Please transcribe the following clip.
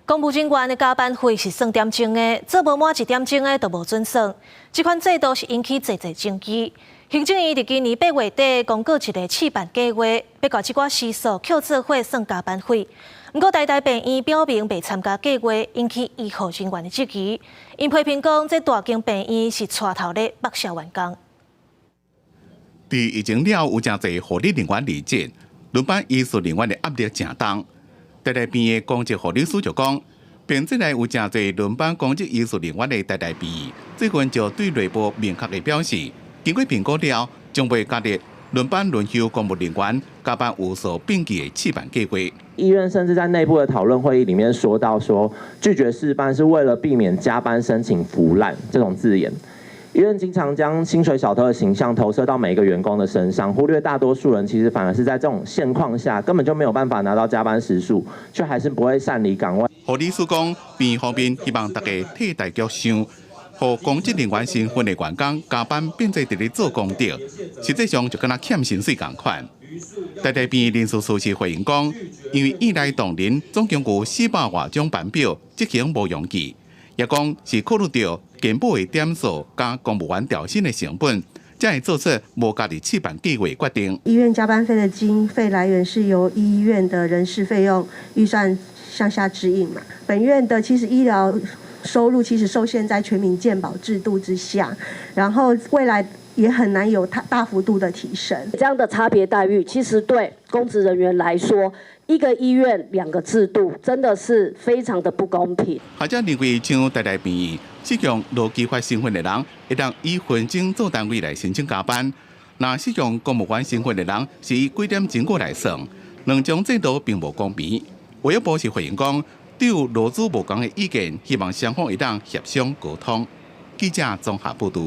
公务人员的加班费是算点钟的，做无满1点钟的就无准算。这款制度是引起侪争议。行政院伫今年8月底公告一个试办计划，要甲这寡时数扣做伙算加班费。不过，台大病院表明未参加计划，引起医护人员的质疑。因批评讲，这大间病院是带头咧剥削员工。伫疫情了，有真侪护理人员离职，轮班医术人员的压力真重。台大病院的公职护理师就讲，病室内有真侪轮班公职医术人员的台大病院，最近就对内部明确的表示，经过评估了，将袂加入轮班轮休公务人员加班有所并举的试办计划。医院甚至在内部的讨论会议里面说到说，拒绝试办是为了避免加班申请腐烂这种字眼。医院经常将薪水小偷的形象投射到每一个员工的身上，忽略大多数人其实反而是在这种现况下根本就没有办法拿到加班时数，却还是不会擅离岗位。护理师讲，病院方面希望大家替大局想，和公职人员身份的员工加班变做伫咧做功德，实际上就跟他欠薪水同款。台大病院人事处是回应讲，因为院内同仁总共有400多种班表，执行无容易。也讲是考虑到健保的点数加公务员调薪的成本，才会做出无加入试办计划决定。医院加班费的经费来源是由医院的人事费用预算向下指引嘛。本院的其实医疗收入其实受限在全民健保制度之下，然后未来也很难有大幅度的提升。这样的差别待遇，其实对公职人员来说，一个医院2个制度，真的是非常的不公平。或者认为像台大病院适用劳基法身份的人，会当以分钟做单位来申请加班；那适用公务员身份的人，是以几点钟过来算。两种制度并无公平。卫生部是回应讲，对于劳资无同的意见，希望双方会当协商沟通。记者综合报道。